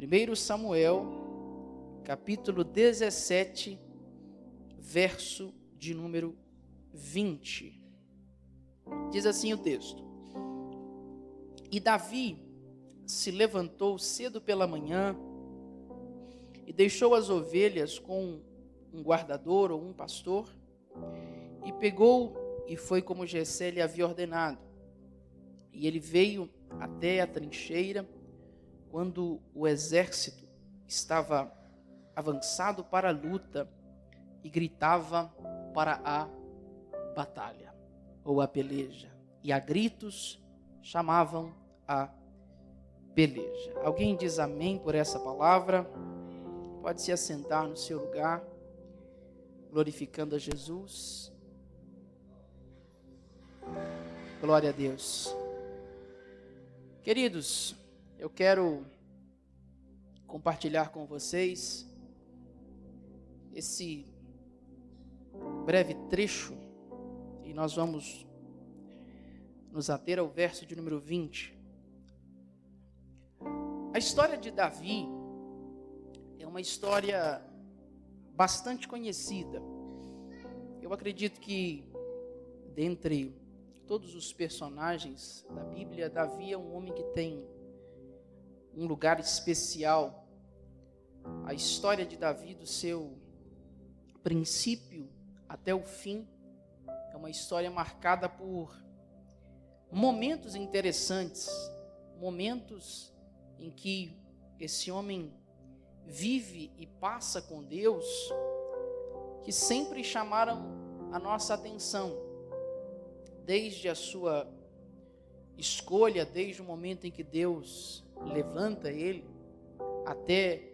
1 Samuel, capítulo 17, verso de número 20. Diz assim o texto: E Davi se levantou cedo pela manhã e deixou as ovelhas com um guardador ou um pastor, e pegou e foi como Jessé lhe havia ordenado. E ele veio até a trincheira quando o exército estava avançado para a luta e gritava para a batalha ou a peleja, e a gritos chamavam a peleja. Alguém diz amém por essa palavra? Pode se assentar no seu lugar, glorificando a Jesus. Glória a Deus. Queridos, eu quero compartilhar com vocês esse breve trecho, e nós vamos nos ater ao verso de número 20. A história de Davi é uma história bastante conhecida. Eu acredito que, dentre todos os personagens da Bíblia, Davi é um homem que tem um lugar especial. A história de Davi, do seu princípio até o fim, é uma história marcada por momentos interessantes, momentos em que esse homem vive e passa com Deus, que sempre chamaram a nossa atenção, desde a sua escolha, desde o momento em que Deus levanta ele, até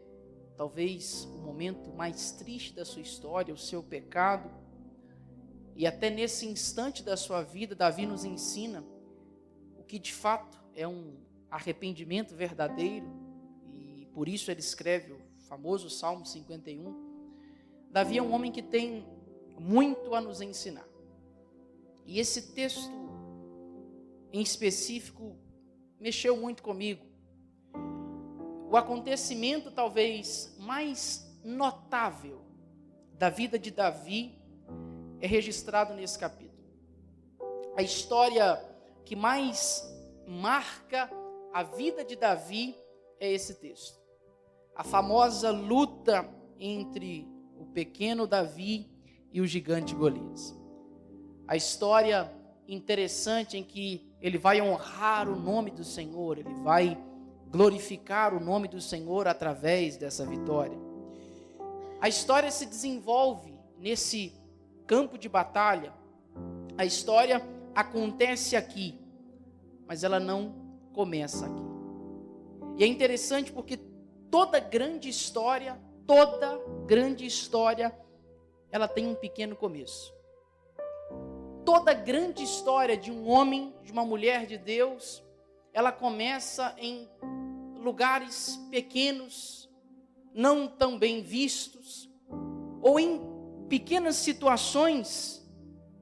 talvez o momento mais triste da sua história, o seu pecado. E até nesse instante da sua vida, Davi nos ensina o que de fato é um arrependimento verdadeiro, e por isso ele escreve o famoso Salmo 51. Davi é um homem que tem muito a nos ensinar. E esse texto em específico mexeu muito comigo. O acontecimento talvez mais notável da vida de Davi é registrado nesse capítulo. A história que mais marca a vida de Davi é esse texto. A famosa luta entre o pequeno Davi e o gigante Golias. A história interessante em que ele vai honrar o nome do Senhor, ele vai glorificar o nome do Senhor através dessa vitória. A história se desenvolve nesse campo de batalha. A história acontece aqui, mas ela não começa aqui. E é interessante porque toda grande história, ela tem um pequeno começo. Toda grande história de um homem, de uma mulher de Deus, ela começa em lugares pequenos, não tão bem vistos, ou em pequenas situações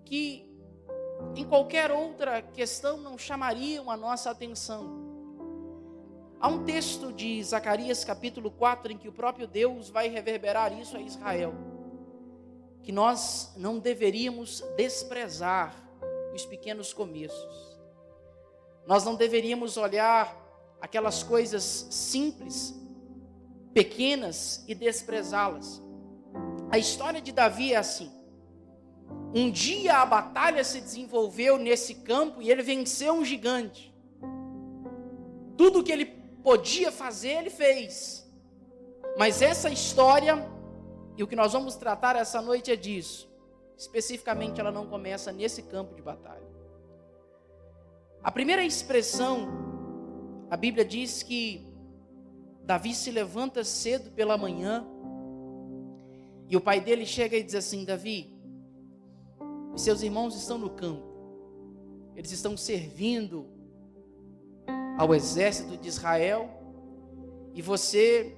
que em qualquer outra questão não chamariam a nossa atenção. Há um texto de Zacarias capítulo 4 em que o próprio Deus vai reverberar isso a Israel, que nós não deveríamos desprezar os pequenos começos. Nós não deveríamos olhar aquelas coisas simples, pequenas, e desprezá-las. A história de Davi é assim. Um dia a batalha se desenvolveu nesse campo e ele venceu um gigante. Tudo o que ele podia fazer, ele fez. Mas essa história, e o que nós vamos tratar essa noite é disso. Especificamente, ela não começa nesse campo de batalha. A primeira expressão, a Bíblia diz que Davi se levanta cedo pela manhã, e o pai dele chega e diz assim: Davi, os seus irmãos estão no campo, eles estão servindo ao exército de Israel, e você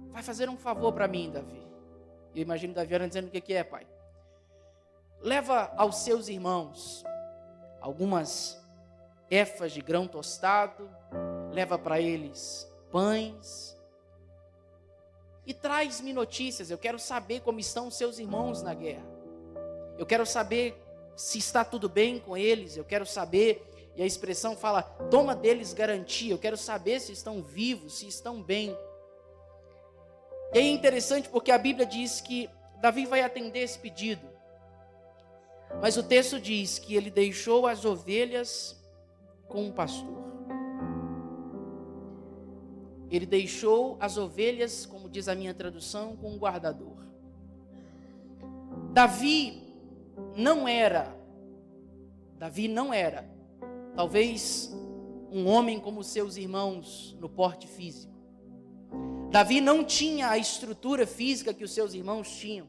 vai fazer um favor para mim, Davi. Eu imagino Davi dizendo: o que é, pai? Leva aos seus irmãos algumas éfas de grão tostado, leva para eles pães, e traz-me notícias. Eu quero saber como estão os seus irmãos na guerra. Eu quero saber se está tudo bem com eles. Eu quero saber, e a expressão fala, toma deles garantia. Eu quero saber se estão vivos, se estão bem. E aí é interessante porque a Bíblia diz que Davi vai atender esse pedido. Mas o texto diz que ele deixou as ovelhas com um pastor. Ele deixou as ovelhas, como diz a minha tradução, com um guardador. Davi não era, talvez, um homem como seus irmãos no porte físico. Davi não tinha a estrutura física que os seus irmãos tinham.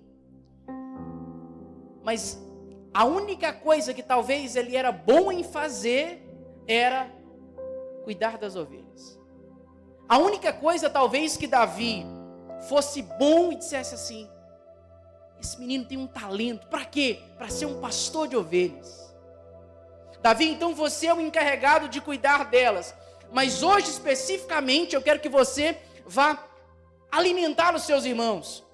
Mas a única coisa que talvez ele era bom em fazer era cuidar das ovelhas. A única coisa talvez que Davi fosse bom e dissesse assim, esse menino tem um talento, para quê? Para ser um pastor de ovelhas. Davi, então você é o encarregado de cuidar delas. Mas hoje especificamente eu quero que você vá alimentar os seus irmãos.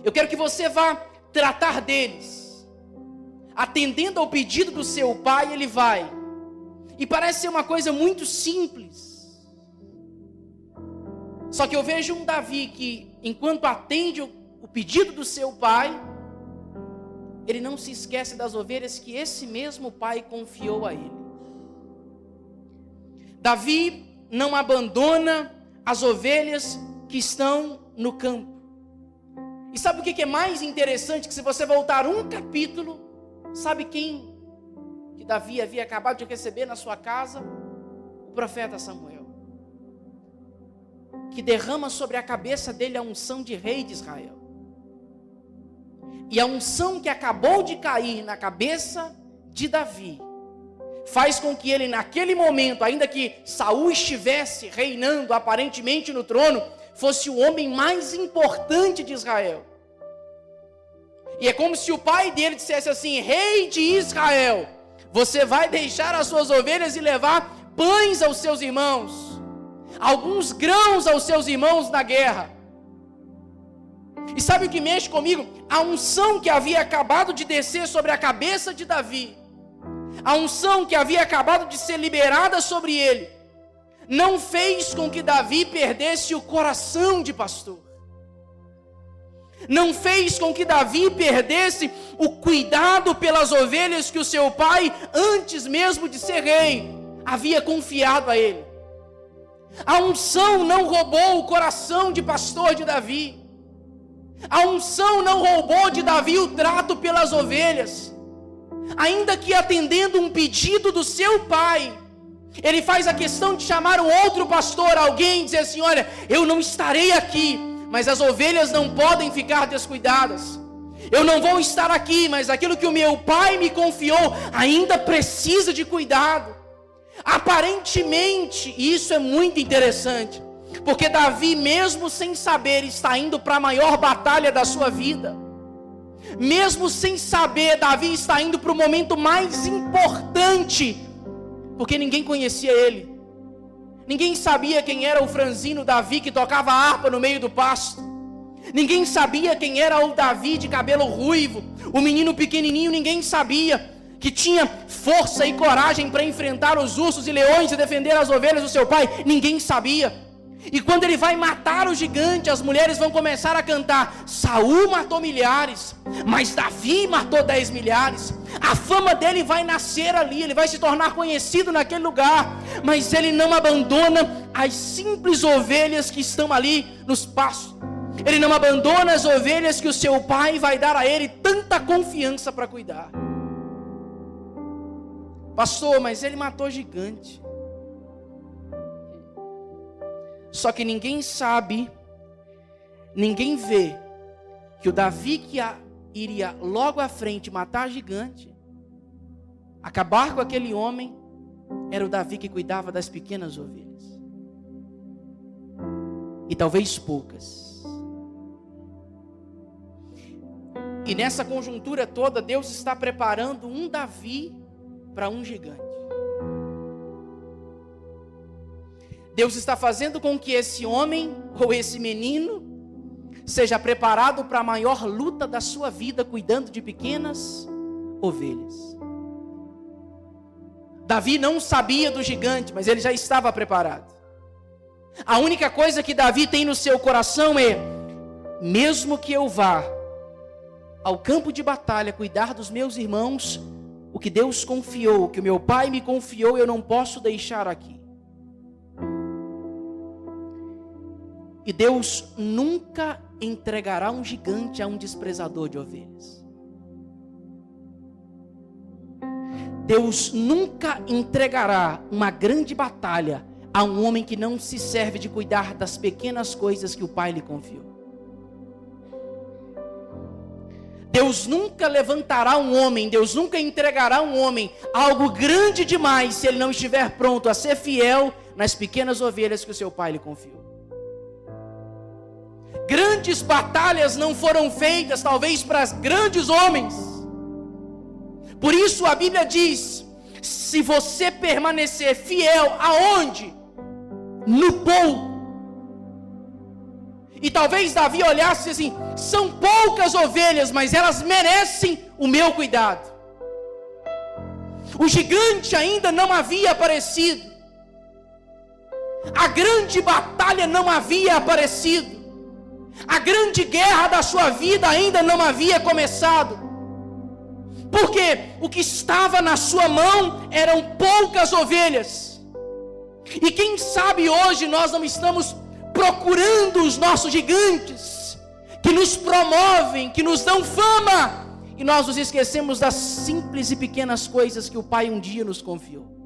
Eu quero que você vá tratar deles. Atendendo ao pedido do seu pai, ele vai. E parece ser uma coisa muito simples. Só que eu vejo um Davi que, enquanto atende o pedido do seu pai, ele não se esquece das ovelhas que esse mesmo pai confiou a ele. Davi não abandona as ovelhas que estão no campo. E sabe o que é mais interessante? Que se você voltar um capítulo, sabe quem que Davi havia acabado de receber na sua casa? O profeta Samuel, que derrama sobre a cabeça dele a unção de rei de Israel. E a unção que acabou de cair na cabeça de Davi faz com que ele, naquele momento, ainda que Saul estivesse reinando aparentemente no trono, fosse o homem mais importante de Israel. E é como se o pai dele dissesse assim, rei de Israel, você vai deixar as suas ovelhas e levar pães aos seus irmãos, alguns grãos aos seus irmãos na guerra. E sabe o que mexe comigo? A unção que havia acabado de descer sobre a cabeça de Davi, a unção que havia acabado de ser liberada sobre ele, não fez com que Davi perdesse o coração de pastor. Não fez com que Davi perdesse o cuidado pelas ovelhas que o seu pai, antes mesmo de ser rei, havia confiado a ele. A unção não roubou o coração de pastor de Davi. A unção não roubou de Davi o trato pelas ovelhas. Ainda que atendendo um pedido do seu pai, ele faz a questão de chamar um outro pastor, alguém, e dizer assim, olha, eu não estarei aqui, mas as ovelhas não podem ficar descuidadas. Eu não vou estar aqui, mas aquilo que o meu pai me confiou ainda precisa de cuidado. Aparentemente, e isso é muito interessante, porque Davi, mesmo sem saber, está indo para a maior batalha da sua vida. Mesmo sem saber, Davi está indo para o momento mais importante, porque ninguém conhecia ele. Ninguém sabia quem era o franzino Davi que tocava harpa no meio do pasto. Ninguém sabia quem era o Davi de cabelo ruivo, o menino pequenininho. Ninguém sabia que tinha força e coragem para enfrentar os ursos e leões e defender as ovelhas do seu pai. Ninguém sabia. E quando ele vai matar o gigante, as mulheres vão começar a cantar, Saul matou milhares, mas Davi matou 10 milhares. A fama dele vai nascer ali, ele vai se tornar conhecido naquele lugar, mas ele não abandona as simples ovelhas que estão ali nos pastos. Ele não abandona as ovelhas que o seu pai vai dar a ele tanta confiança para cuidar. Pastor, mas ele matou gigante. Só que ninguém sabe, ninguém vê que o Davi que iria logo à frente matar gigante, acabar com aquele homem, era o Davi que cuidava das pequenas ovelhas. E talvez poucas. E nessa conjuntura toda, Deus está preparando um Davi para um gigante. Deus está fazendo com que esse homem, ou esse menino, seja preparado para a maior luta da sua vida, cuidando de pequenas ovelhas. Davi não sabia do gigante, mas ele já estava preparado. A única coisa que Davi tem no seu coração é: mesmo que eu vá ao campo de batalha cuidar dos meus irmãos, o que Deus confiou, o que o meu pai me confiou, eu não posso deixar aqui. E Deus nunca entregará um gigante a um desprezador de ovelhas. Deus nunca entregará uma grande batalha a um homem que não se serve de cuidar das pequenas coisas que o pai lhe confiou. Deus nunca levantará um homem, Deus nunca entregará um homem algo grande demais se ele não estiver pronto a ser fiel nas pequenas ovelhas que o seu pai lhe confiou. Grandes batalhas não foram feitas talvez para grandes homens. Por isso a Bíblia diz: se você permanecer fiel aonde? No pouco. E talvez Davi olhasse assim: são poucas ovelhas, mas elas merecem o meu cuidado. O gigante ainda não havia aparecido. A grande batalha não havia aparecido. A grande guerra da sua vida ainda não havia começado. Porque o que estava na sua mão eram poucas ovelhas. E quem sabe hoje nós não estamos procurando os nossos gigantes, que nos promovem, que nos dão fama, e nós nos esquecemos das simples e pequenas coisas que o Pai um dia nos confiou.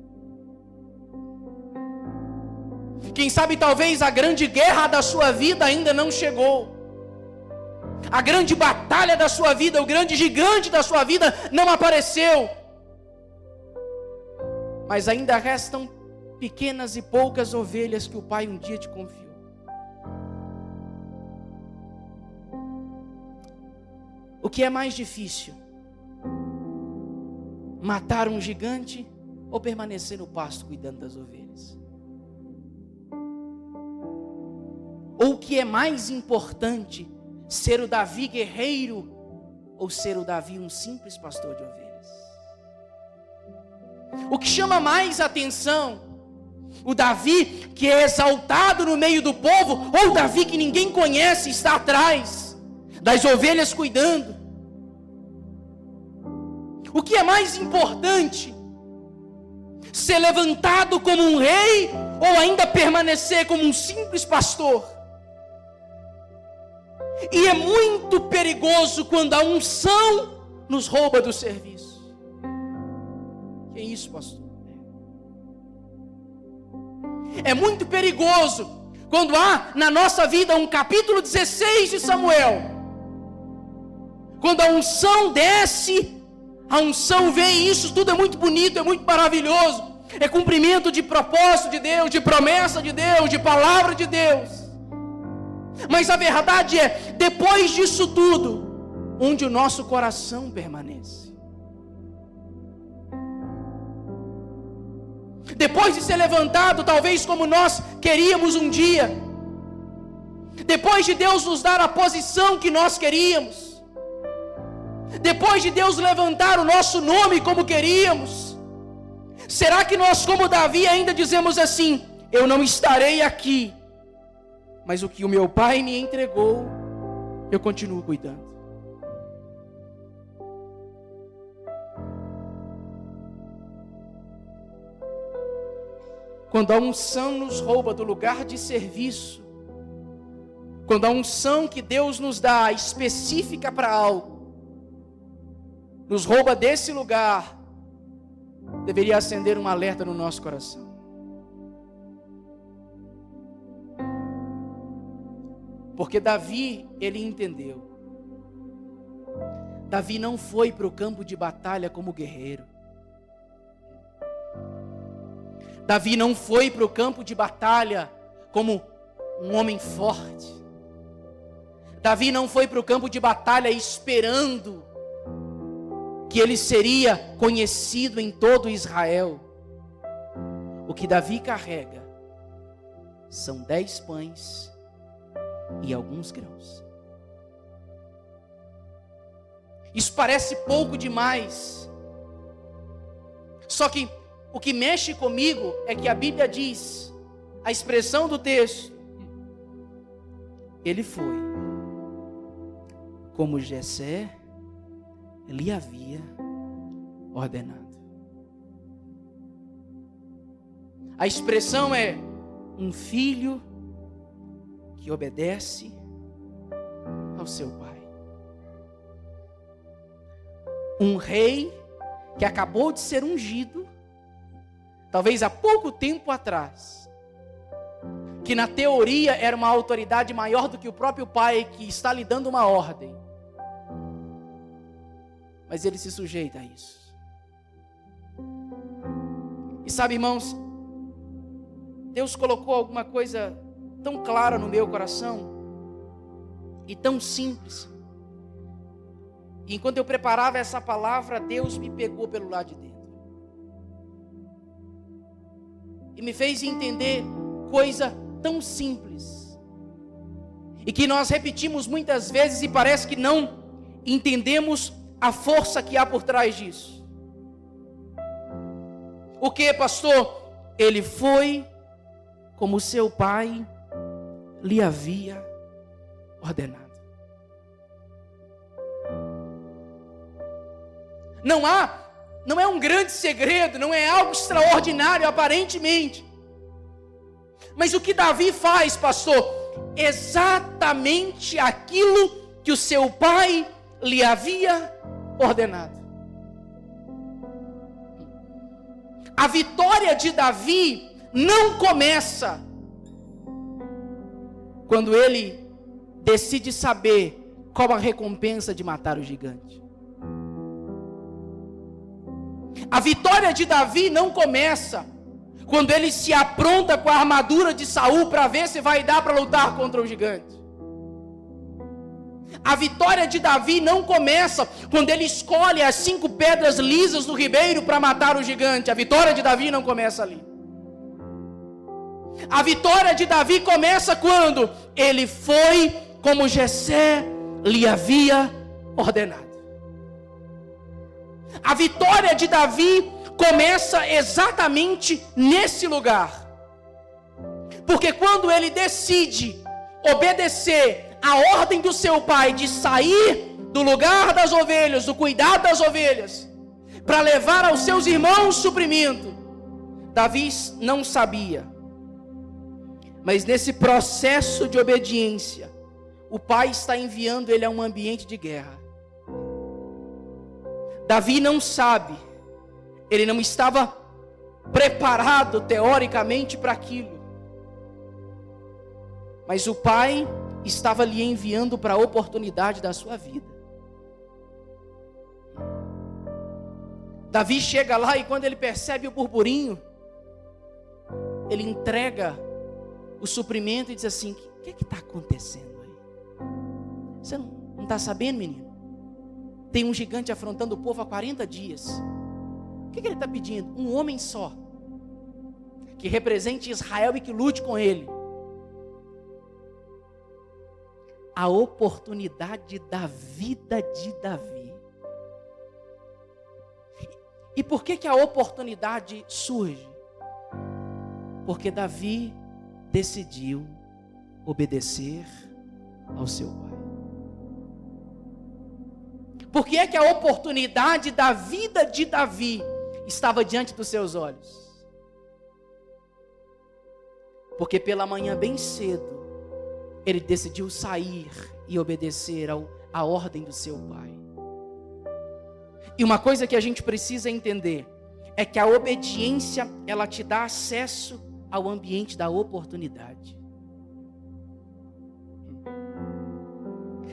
Quem sabe talvez a grande guerra da sua vida ainda não chegou. A grande batalha da sua vida, o grande gigante da sua vida não apareceu. Mas ainda restam pequenas e poucas ovelhas que o Pai um dia te confiou. O que é mais difícil? Matar um gigante ou permanecer no pasto cuidando das ovelhas? Ou o que é mais importante? Ser o Davi guerreiro ou ser o Davi um simples pastor de ovelhas? O que chama mais atenção? O Davi que é exaltado no meio do povo, ou o Davi que ninguém conhece está atrás das ovelhas cuidando? O que é mais importante? Ser levantado como um rei ou ainda permanecer como um simples pastor? E é muito perigoso quando a unção nos rouba do serviço. Que é isso, pastor? É muito perigoso quando há na nossa vida um capítulo 16 de Samuel. Quando a unção desce, a unção vem, isso tudo é muito bonito, é muito maravilhoso. É cumprimento de propósito de Deus, de promessa de Deus, de palavra de Deus. Mas a verdade é, depois disso tudo, onde o nosso coração permanece. Depois de ser levantado, talvez como nós queríamos um dia, depois de Deus nos dar a posição que nós queríamos, depois de Deus levantar o nosso nome como queríamos, será que nós, como Davi, ainda dizemos assim: eu não estarei aqui, mas o que o meu pai me entregou, eu continuo cuidando? Quando a unção nos rouba do lugar de serviço, quando a unção que Deus nos dá específica para algo, nos rouba desse lugar, deveria acender um alerta no nosso coração. Porque Davi, ele entendeu. Davi não foi para o campo de batalha como guerreiro. Davi não foi para o campo de batalha como um homem forte. Davi não foi para o campo de batalha esperando que ele seria conhecido em todo Israel. O que Davi carrega são 10 pães e alguns grãos. Isso parece pouco demais. Só que o que mexe comigo é que a Bíblia diz, a expressão do texto, ele foi como Jessé lhe havia ordenado. A expressão é um filho que obedece ao seu pai. Um rei que acabou de ser ungido, talvez há pouco tempo atrás, que na teoria era uma autoridade maior do que o próprio pai que está lhe dando uma ordem. Mas ele se sujeita a isso. E sabe, irmãos, Deus colocou alguma coisa tão clara no meu coração e tão simples. E enquanto eu preparava essa palavra, Deus me pegou pelo lado de dentro e me fez entender coisa tão simples e que nós repetimos muitas vezes e parece que não entendemos a força que há por trás disso. O que, pastor? Ele foi como seu pai lhe havia ordenado. Não é um grande segredo, não é algo extraordinário aparentemente. Mas o que Davi faz, pastor? Exatamente aquilo que o seu pai lhe havia ordenado. A vitória de Davi não começa quando ele decide saber qual a recompensa de matar o gigante. A vitória de Davi não começa quando ele se apronta com a armadura de Saul para ver se vai dar para lutar contra o gigante. A vitória de Davi não começa quando ele escolhe as 5 pedras lisas do ribeiro para matar o gigante. A vitória de Davi não começa ali. A vitória de Davi começa quando ele foi como Jessé lhe havia ordenado. A vitória de Davi começa exatamente nesse lugar. Porque quando ele decide obedecer a ordem do seu pai de sair do lugar das ovelhas, do cuidado das ovelhas, para levar aos seus irmãos suprimento, Davi não sabia. Mas nesse processo de obediência, o pai está enviando ele a um ambiente de guerra. Davi não sabe, ele não estava preparado teoricamente para aquilo. Mas o pai estava lhe enviando para a oportunidade da sua vida. Davi chega lá e quando ele percebe o burburinho, ele entrega o suprimento e diz assim: o que é que está acontecendo aí? Você não está sabendo, menino? Tem um gigante afrontando o povo há 40 dias. O que ele está pedindo? Um homem só, que represente Israel e que lute com ele. A oportunidade da vida de Davi. E por que a oportunidade surge? Porque Davi decidiu obedecer ao seu pai. Por que a oportunidade da vida de Davi estava diante dos seus olhos? Porque pela manhã bem cedo, ele decidiu sair e obedecer à ordem do seu pai. E uma coisa que a gente precisa entender é que a obediência, ela te dá acesso ao ambiente da oportunidade.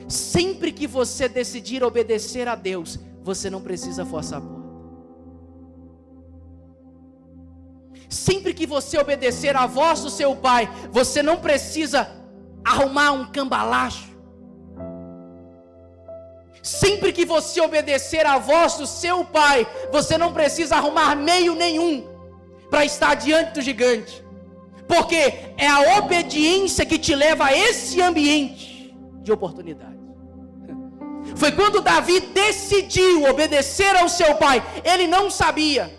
Sempre que você decidir obedecer a Deus, você não precisa forçar a porta. Sempre que você obedecer à voz do seu pai, você não precisa arrumar um cambalacho. Sempre que você obedecer à voz do seu pai, você não precisa arrumar meio nenhum para estar diante do gigante. Porque é a obediência que te leva a esse ambiente de oportunidade. Foi quando Davi decidiu obedecer ao seu pai. Ele não sabia.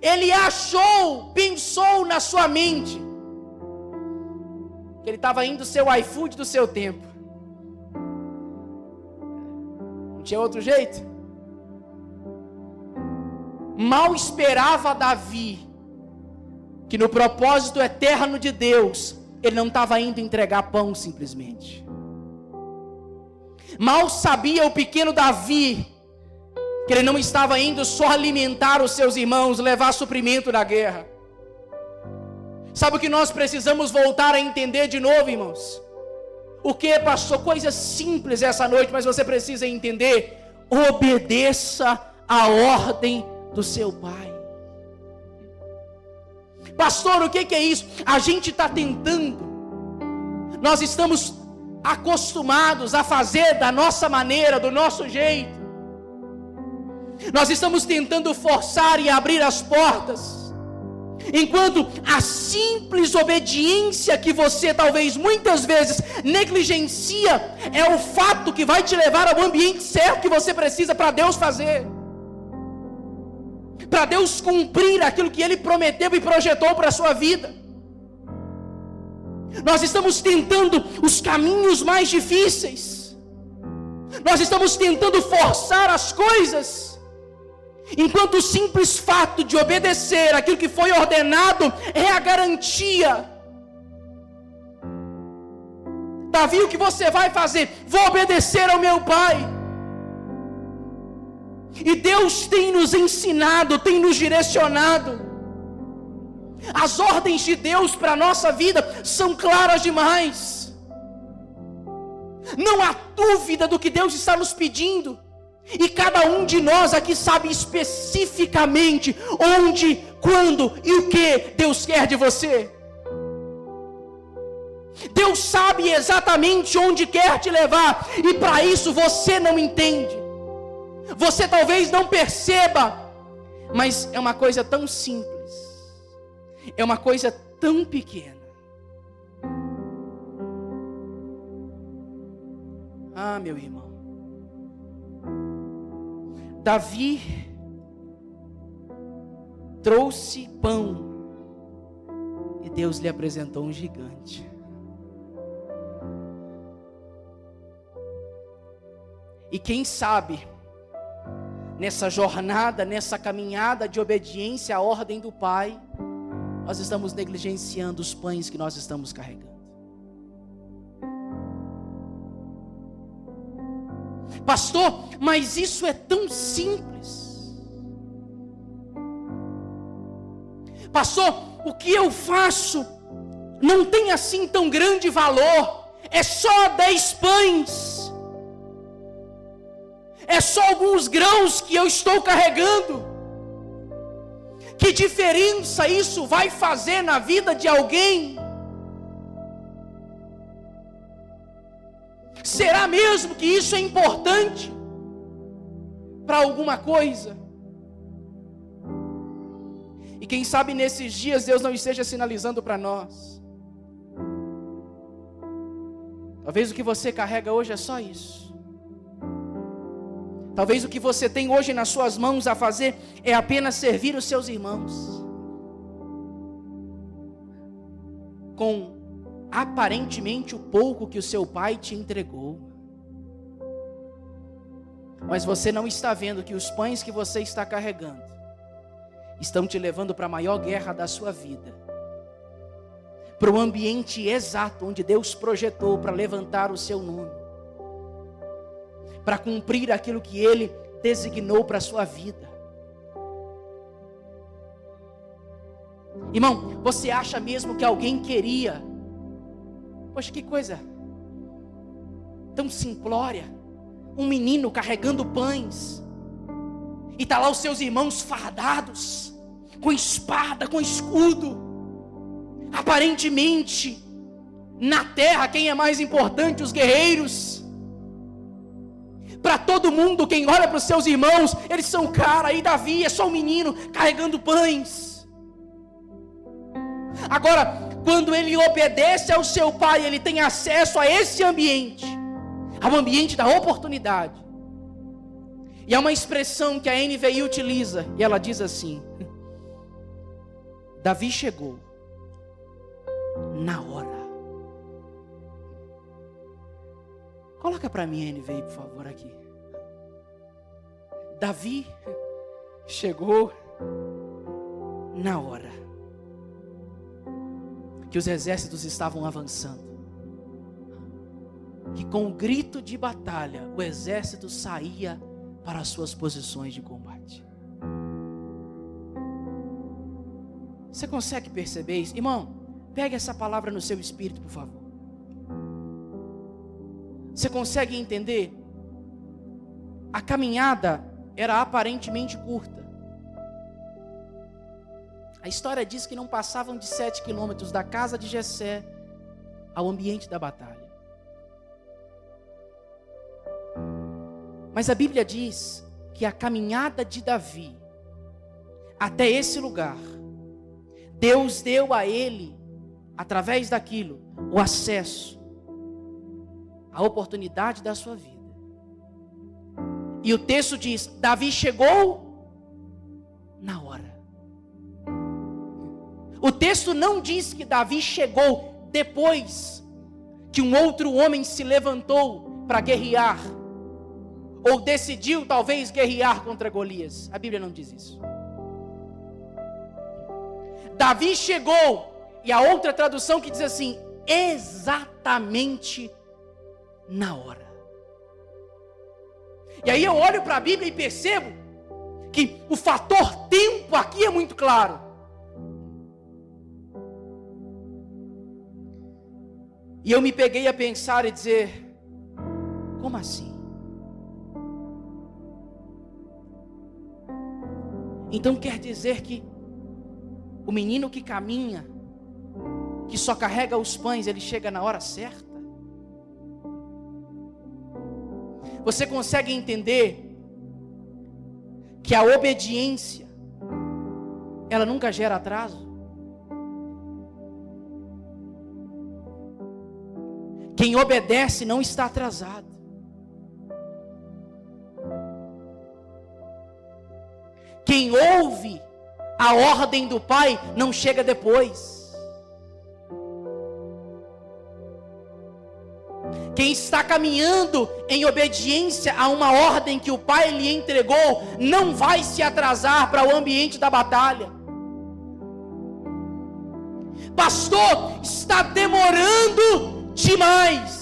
Ele pensou na sua mente que ele estava indo ser o iFood do seu tempo. Não tinha outro jeito. Mal esperava Davi que no propósito eterno de Deus, ele não estava indo entregar pão simplesmente. Mal sabia o pequeno Davi que ele não estava indo só alimentar os seus irmãos, levar suprimento na guerra. Sabe o que nós precisamos voltar a entender de novo, irmãos? O que, pastor? Coisa simples essa noite, mas você precisa entender. Obedeça a ordem do seu pai. Pastor, o que é isso? A gente está tentando, nós estamos acostumados a fazer da nossa maneira, do nosso jeito. Nós estamos tentando forçar e abrir as portas, enquanto a simples obediência que você talvez muitas vezes negligencia é o fato que vai te levar ao ambiente certo que você precisa para Deus fazer, para Deus cumprir aquilo que Ele prometeu e projetou para a sua vida. Nós estamos tentando os caminhos mais difíceis, nós estamos tentando forçar as coisas, enquanto o simples fato de obedecer aquilo que foi ordenado é a garantia. Davi, o que você vai fazer? Vou obedecer ao meu pai. E Deus tem nos ensinado, tem nos direcionado. As ordens de Deus para a nossa vida são claras demais. Não há dúvida do que Deus está nos pedindo. E cada um de nós aqui sabe especificamente onde, quando e o que Deus quer de você. Deus sabe exatamente onde quer te levar. E para isso você não entende. Você talvez não perceba, mas é uma coisa tão simples, é uma coisa tão pequena. Ah, meu irmão, Davi trouxe pão e Deus lhe apresentou um gigante. E quem sabe, nessa jornada, nessa caminhada de obediência à ordem do Pai, nós estamos negligenciando os pães que nós estamos carregando. Pastor, mas isso é tão simples. Pastor, o que eu faço não tem assim tão grande valor. É só 10 pães. É só alguns grãos que eu estou carregando. Que diferença isso vai fazer na vida de alguém? Será mesmo que isso é importante para alguma coisa? E quem sabe nesses dias Deus não esteja sinalizando para nós. Talvez o que você carrega hoje é só isso. Talvez o que você tem hoje nas suas mãos a fazer é apenas servir os seus irmãos, com aparentemente o pouco que o seu pai te entregou. Mas você não está vendo que os pães que você está carregando estão te levando para a maior guerra da sua vida, para o ambiente exato onde Deus projetou para levantar o seu nome, para cumprir aquilo que Ele designou para a sua vida. Irmão, você acha mesmo que alguém queria? Poxa, que coisa tão simplória. Um menino carregando pães, e está lá os seus irmãos fardados, com espada, com escudo. Aparentemente, na terra, quem é mais importante? Os guerreiros. Para todo mundo, quem olha para os seus irmãos, eles são cara, aí Davi é só um menino carregando pães. Agora, quando ele obedece ao seu pai, ele tem acesso a esse ambiente, ao ambiente da oportunidade. E há uma expressão que a NVI utiliza, e ela diz assim: Davi chegou na hora. Coloca para mim a NVI, por favor, aqui. Davi chegou na hora que os exércitos estavam avançando, que com o grito de batalha o exército saía para as suas posições de combate. Você consegue perceber isso? Irmão, pegue essa palavra no seu espírito, por favor. Você consegue entender? A caminhada era aparentemente curta. A história diz que não passavam de 7 quilômetros da casa de Jessé ao ambiente da batalha. Mas a Bíblia diz que a caminhada de Davi até esse lugar, Deus deu a ele, através daquilo, o acesso, a oportunidade da sua vida. E o texto diz: Davi chegou na hora. O texto não diz que Davi chegou depois que um outro homem se levantou para guerrear, ou decidiu talvez guerrear contra Golias. A Bíblia não diz isso. Davi chegou, e a outra tradução que diz assim: exatamente na hora. E aí eu olho para a Bíblia e percebo que o fator tempo aqui é muito claro. E eu me peguei a pensar e dizer: como assim? Então quer dizer que o menino que caminha, que só carrega os pães, ele chega na hora certa? Você consegue entender que a obediência, ela nunca gera atraso? Quem obedece não está atrasado. Quem ouve a ordem do Pai não chega depois. Quem está caminhando em obediência a uma ordem que o Pai lhe entregou, não vai se atrasar para o ambiente da batalha. Pastor, está demorando demais.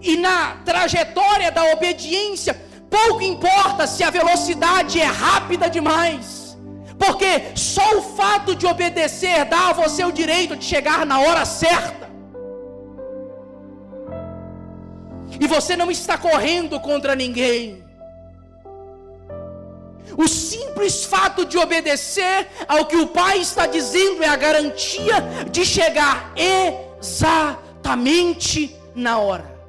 E na trajetória da obediência, pouco importa se a velocidade é rápida demais. Porque só o fato de obedecer dá a você o direito de chegar na hora certa. E você não está correndo contra ninguém. O simples fato de obedecer ao que o Pai está dizendo é a garantia de chegar exatamente na hora.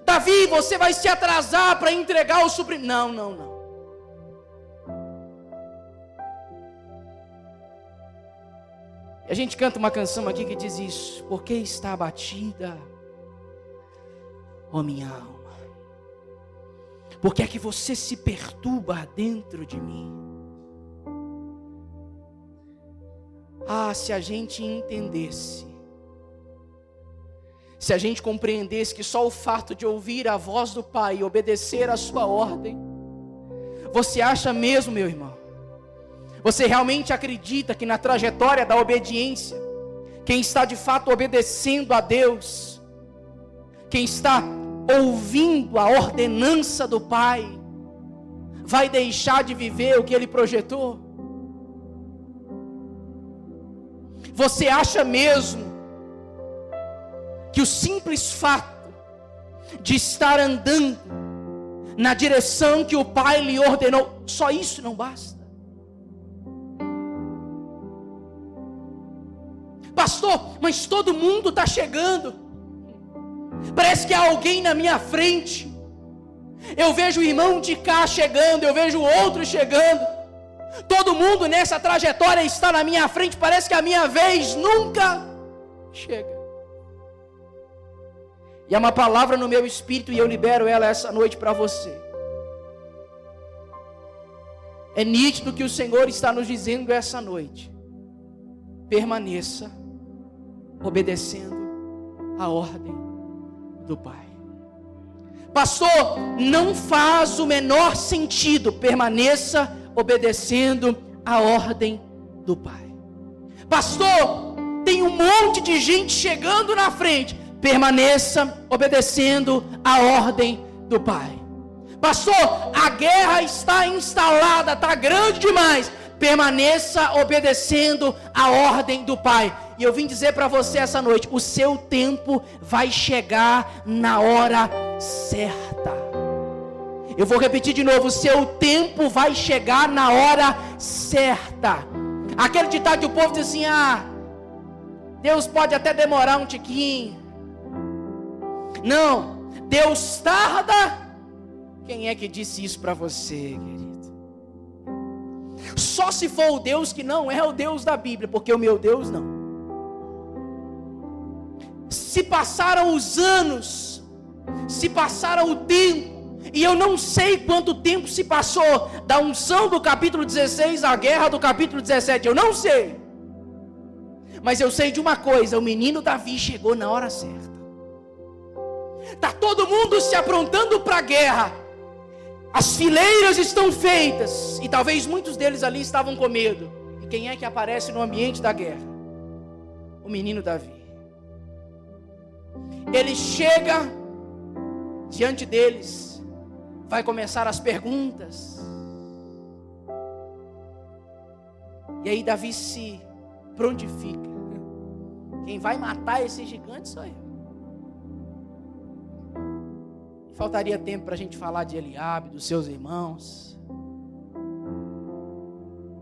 Davi, você vai se atrasar para entregar o suprimento. Não. E a gente canta uma canção aqui que diz isso: por que está abatida, ó minha alma? Por que é que você se perturba dentro de mim? Ah, se a gente entendesse, se a gente compreendesse que só o fato de ouvir a voz do Pai e obedecer a sua ordem, você acha mesmo, meu irmão? Você realmente acredita que na trajetória da obediência, quem está de fato obedecendo a Deus, quem está ouvindo a ordenança do Pai, vai deixar de viver o que Ele projetou? Você acha mesmo que o simples fato de estar andando na direção que o Pai lhe ordenou, só isso não basta? Pastor, mas todo mundo está chegando. Parece que há alguém na minha frente. Eu vejo o irmão de cá chegando, eu vejo o outro chegando. Todo mundo nessa trajetória está na minha frente. Parece que a minha vez nunca chega. E há uma palavra no meu espírito e eu libero ela essa noite para você. É nítido que o Senhor está nos dizendo essa noite: permaneça obedecendo a ordem do Pai. Pastor, não faz o menor sentido. Permaneça obedecendo a ordem do Pai. Pastor, tem um monte de gente chegando na frente. Permaneça obedecendo a ordem do Pai. Pastor, a guerra está instalada, está grande demais. Permaneça obedecendo a ordem do Pai. E eu vim dizer para você essa noite: o seu tempo vai chegar na hora certa. Eu vou repetir de novo: o seu tempo vai chegar na hora certa. Aquele ditado que o povo diz assim: Deus pode até demorar um tiquinho. Não, Deus tarda. Quem é que disse isso para você, querido? Só se for o Deus que não é o Deus da Bíblia, porque o meu Deus não. Se passaram os anos, se passaram o tempo, e eu não sei quanto tempo se passou da unção do capítulo 16 à guerra do capítulo 17, eu não sei. Mas eu sei de uma coisa: o menino Davi chegou na hora certa. Está todo mundo se aprontando para a guerra. As fileiras estão feitas. E talvez muitos deles ali estavam com medo. E quem é que aparece no ambiente da guerra? O menino Davi. Ele chega diante deles. Vai começar as perguntas. E aí Davi se prontifica: quem vai matar esse gigante sou eu. Faltaria tempo para a gente falar de Eliabe, dos seus irmãos.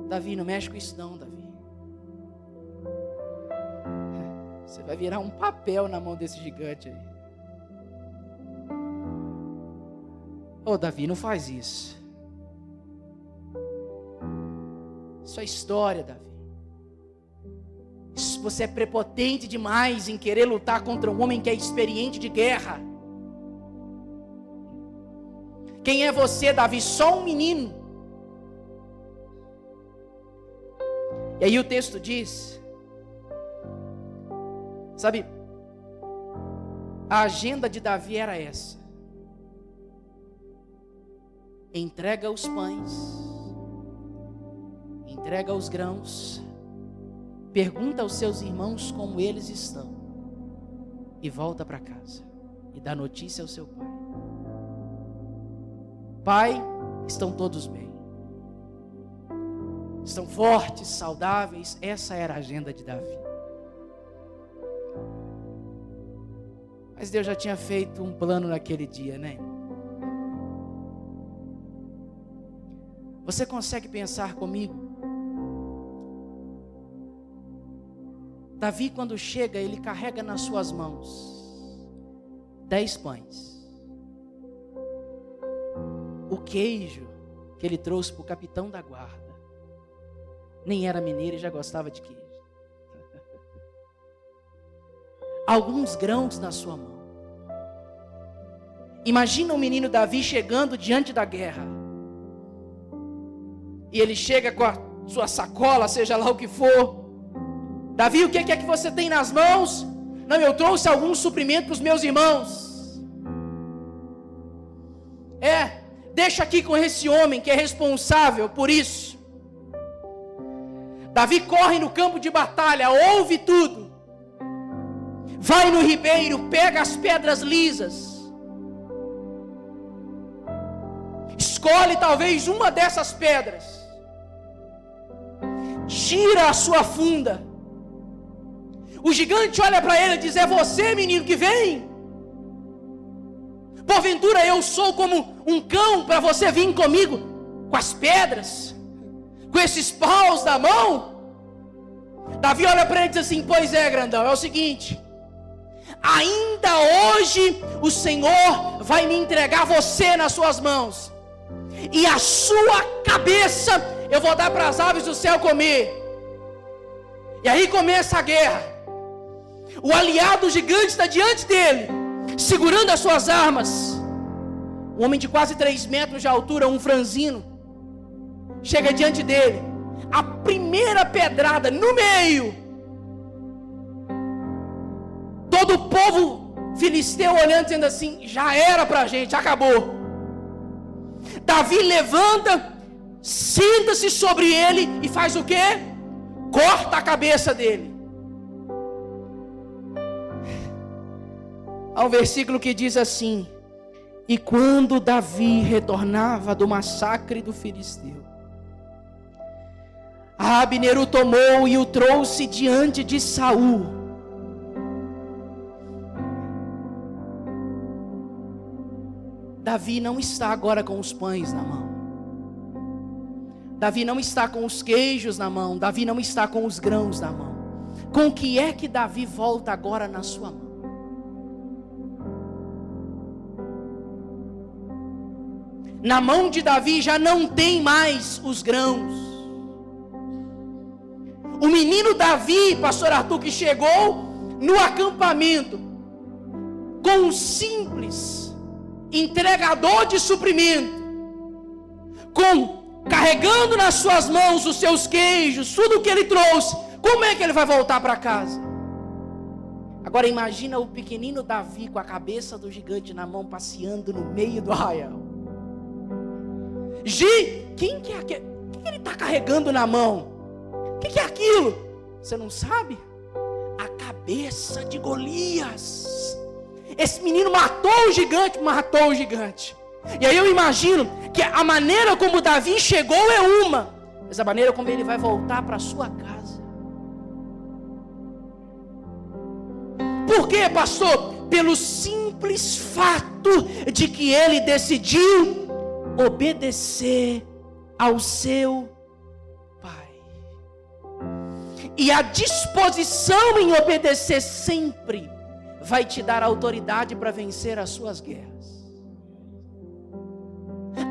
Davi, não mexe com isso não, Davi. Você vai virar um papel na mão desse gigante aí. Ô Davi, não faz isso. Isso é história, Davi. Você é prepotente demais em querer lutar contra um homem que é experiente de guerra. Quem é você, Davi? Só um menino. E aí o texto diz, sabe, a agenda de Davi era essa: entrega os pães, entrega os grãos, pergunta aos seus irmãos como eles estão, e volta para casa e dá notícia ao seu pai. Pai, estão todos bem, estão fortes, saudáveis. Essa era a agenda de Davi. Mas Deus já tinha feito um plano naquele dia, né? Você consegue pensar comigo? Davi, quando chega, ele carrega nas suas mãos 10 pães. O queijo que ele trouxe para o capitão da guarda. Nem era mineiro e já gostava de queijo. Alguns grãos na sua mão. Imagina o menino Davi chegando diante da guerra. E ele chega com a sua sacola, seja lá o que for. Davi, o que é que você tem nas mãos? Não, eu trouxe algum suprimento para os meus irmãos. Deixa aqui com esse homem que é responsável por isso. Davi corre no campo de batalha, ouve tudo. Vai no ribeiro, pega as pedras lisas. Escolhe talvez uma dessas pedras. Tira a sua funda. O gigante olha para ele e diz: é você, menino, que vem? Porventura eu sou como um cão para você vir comigo com as pedras, com esses paus na mão? Davi olha para ele e diz assim: pois é, grandão, é o seguinte, ainda hoje o Senhor vai me entregar você nas suas mãos, e a sua cabeça eu vou dar para as aves do céu comer. E aí começa a guerra. O aliado gigante está diante dele. segurando as suas armas. Um homem de quase 3 metros de altura, um franzino, chega diante dele. A primeira pedrada no meio. Todo o povo filisteu olhando, dizendo assim: já era pra gente, acabou. Davi levanta, senta-se sobre ele e faz o quê? Corta a cabeça dele. Há um versículo que diz assim: e quando Davi retornava do massacre do filisteu, Abner o tomou e o trouxe diante de Saul. Davi não está agora com os pães na mão. Davi não está com os queijos na mão. Davi não está com os grãos na mão. Com o que é que Davi volta agora na sua mão? Na mão de Davi já não tem mais os grãos. O menino Davi, pastor Arthur, que chegou no acampamento com um simples entregador de suprimento, carregando nas suas mãos os seus queijos, tudo o que ele trouxe, como é que ele vai voltar para casa? Agora imagina o pequenino Davi com a cabeça do gigante na mão, passeando no meio do arraial. Quem que é aquele? O que ele está carregando na mão? O que é aquilo? Você não sabe? A cabeça de Golias. Esse menino matou o gigante. E aí eu imagino que a maneira como Davi chegou é uma, mas a maneira como ele vai voltar para sua casa. Por quê, pastor? Pelo simples fato de que ele decidiu obedecer ao seu pai. E a disposição em obedecer sempre vai te dar autoridade para vencer as suas guerras.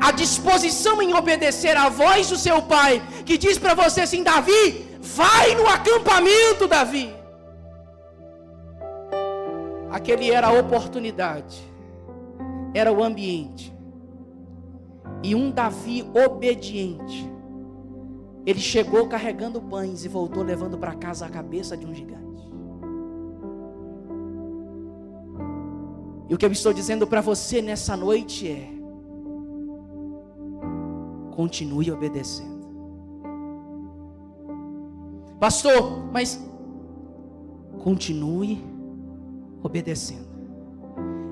A disposição em obedecer a voz do seu pai, que diz para você assim: Davi, vai no acampamento, Davi. Aquele era a oportunidade, era o ambiente. E um Davi obediente, ele chegou carregando pães e voltou levando para casa a cabeça de um gigante. E o que eu estou dizendo para você nessa noite é: continue obedecendo. Pastor, mas continue obedecendo.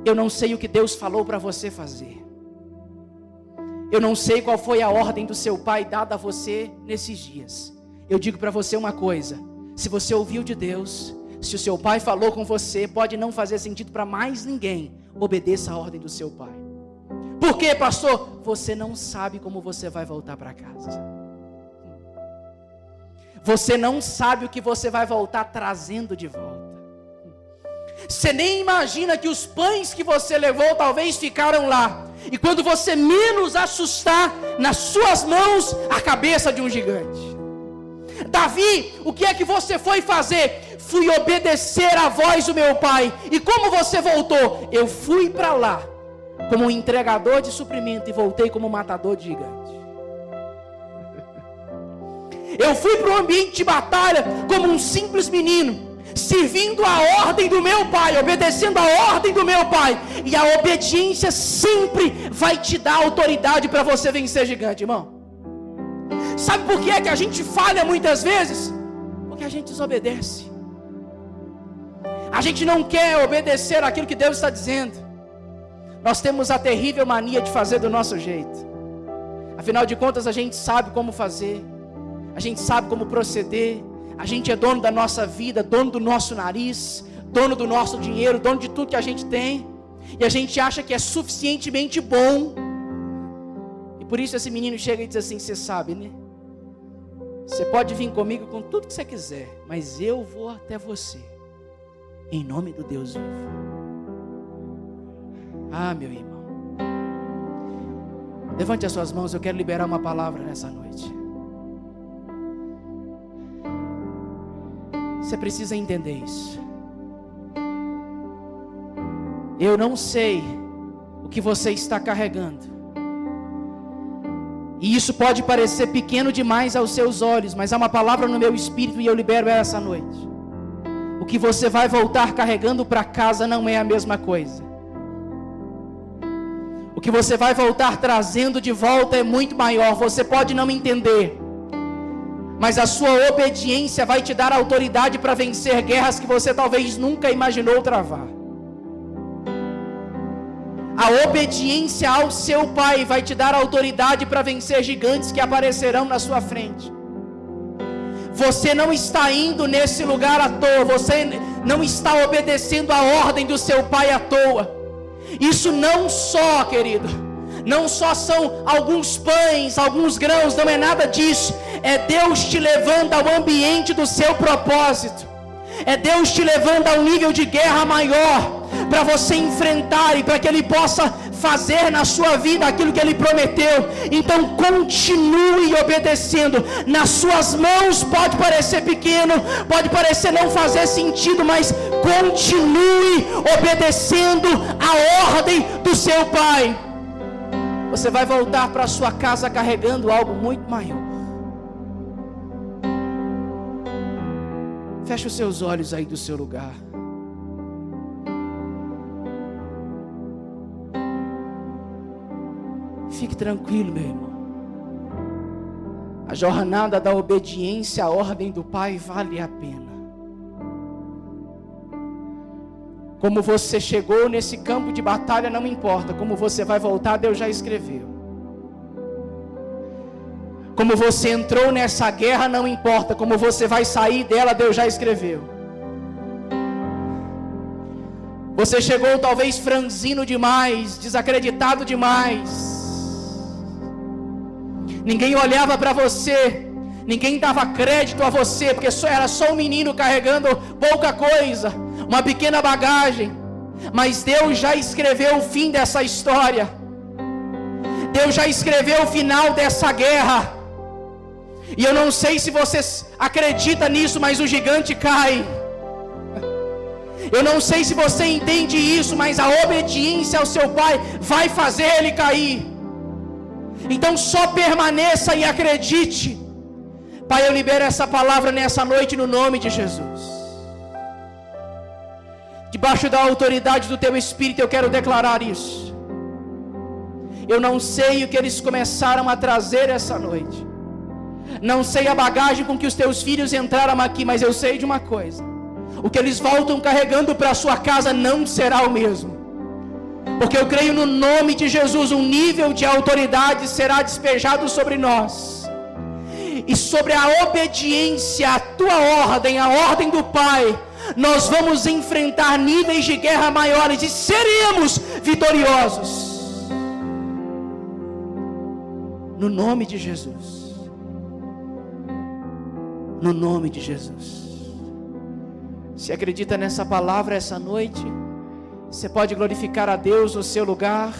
Eu não sei o que Deus falou para você fazer. Eu não sei qual foi a ordem do seu pai dada a você nesses dias. Eu digo para você uma coisa: se você ouviu de Deus, se o seu pai falou com você, pode não fazer sentido para mais ninguém, obedeça a ordem do seu pai. Por quê, pastor? Você não sabe como você vai voltar para casa. Você não sabe o que você vai voltar trazendo de volta. Você nem imagina que os pães que você levou talvez ficaram lá. E quando você menos assustar, nas suas mãos, a cabeça de um gigante. Davi, o que é que você foi fazer? Fui obedecer à voz do meu pai. E como você voltou? Eu fui para lá como um entregador de suprimento e voltei como matador de gigante. Eu fui para o ambiente de batalha como um simples menino, servindo a ordem do meu pai, obedecendo a ordem do meu pai. E a obediência sempre vai te dar autoridade para você vencer gigante, irmão. Sabe por que é que a gente falha muitas vezes? Porque a gente desobedece. A gente não quer obedecer aquilo que Deus está dizendo. Nós temos a terrível mania de fazer do nosso jeito. Afinal de contas, a gente sabe como fazer, a gente sabe como proceder. A gente é dono da nossa vida, dono do nosso nariz, dono do nosso dinheiro, dono de tudo que a gente tem. E a gente acha que é suficientemente bom. E por isso esse menino chega e diz assim: você sabe, né? Você pode vir comigo com tudo que você quiser, mas eu vou até você, em nome do Deus vivo. Ah, meu irmão, levante as suas mãos, eu quero liberar uma palavra nessa noite. Você precisa entender isso. Eu não sei o que você está carregando. E isso pode parecer pequeno demais aos seus olhos, mas há uma palavra no meu espírito e eu libero essa noite. O que você vai voltar carregando para casa não é a mesma coisa. O que você vai voltar trazendo de volta é muito maior. Você pode não entender, mas a sua obediência vai te dar autoridade para vencer guerras que você talvez nunca imaginou travar. A obediência ao seu pai vai te dar autoridade para vencer gigantes que aparecerão na sua frente. Você não está indo nesse lugar à toa. Você não está obedecendo a ordem do seu pai à toa. Isso não só, querido, não só são alguns pães, alguns grãos, não é nada disso. É Deus te levando ao ambiente do seu propósito. É Deus te levando a um nível de guerra maior, para você enfrentar e para que Ele possa fazer na sua vida aquilo que Ele prometeu. Então continue obedecendo. Nas suas mãos pode parecer pequeno, pode parecer não fazer sentido, mas continue obedecendo a ordem do seu pai. Você vai voltar para sua casa carregando algo muito maior. Feche os seus olhos aí do seu lugar. Fique tranquilo, meu irmão. A jornada da obediência à ordem do Pai vale a pena. Como você chegou nesse campo de batalha não importa. Como você vai voltar, Deus já escreveu. Como você entrou nessa guerra não importa. Como você vai sair dela, Deus já escreveu. Você chegou talvez franzino demais, desacreditado demais. Ninguém olhava para você, ninguém dava crédito a você, porque era só um menino carregando pouca coisa, uma pequena bagagem. Mas Deus já escreveu o fim dessa história. Deus já escreveu o final dessa guerra. E eu não sei se você acredita nisso, mas o gigante cai. Eu não sei se você entende isso, mas a obediência ao seu pai vai fazer ele cair. Então só permaneça e acredite. Pai, eu libero essa palavra nessa noite no nome de Jesus. Debaixo da autoridade do teu Espírito eu quero declarar isso. Eu não sei o que eles começaram a trazer essa noite. Não sei a bagagem com que os teus filhos entraram aqui, mas eu sei de uma coisa. O que eles voltam carregando para a sua casa não será o mesmo. Porque eu creio no nome de Jesus, um nível de autoridade será despejado sobre nós. E sobre a obediência à tua ordem, a ordem do Pai, nós vamos enfrentar níveis de guerra maiores e seremos vitoriosos. No nome de Jesus. No nome de Jesus. Se acredita nessa palavra essa noite, você pode glorificar a Deus no seu lugar.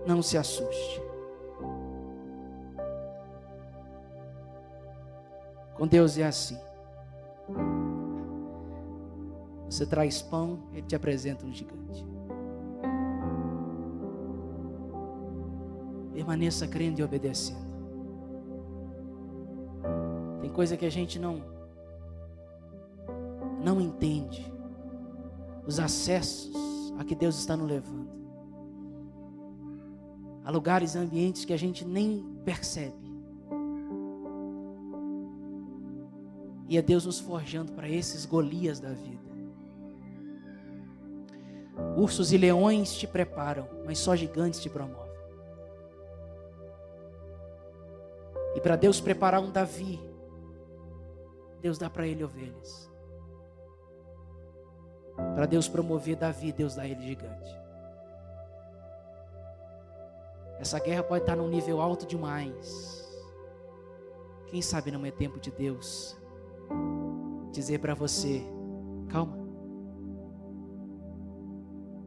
Não se assuste. Com Deus é assim. Você traz pão, Ele te apresenta um gigante. Permaneça crendo e obedecendo. Tem coisa que a gente não entende. Os acessos a que Deus está nos levando. Há lugares e ambientes que a gente nem percebe. E é Deus nos forjando para esses Golias da vida. Ursos e leões te preparam, mas só gigantes te promovem. E para Deus preparar um Davi, Deus dá para ele ovelhas. Para Deus promover Davi, Deus dá a ele gigante. Essa guerra pode estar num nível alto demais. Quem sabe não é tempo de Deus dizer para você: calma,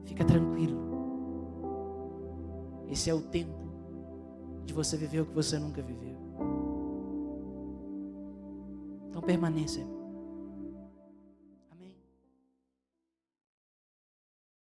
fica tranquilo. Esse é o tempo de você viver o que você nunca viveu. Então permaneça.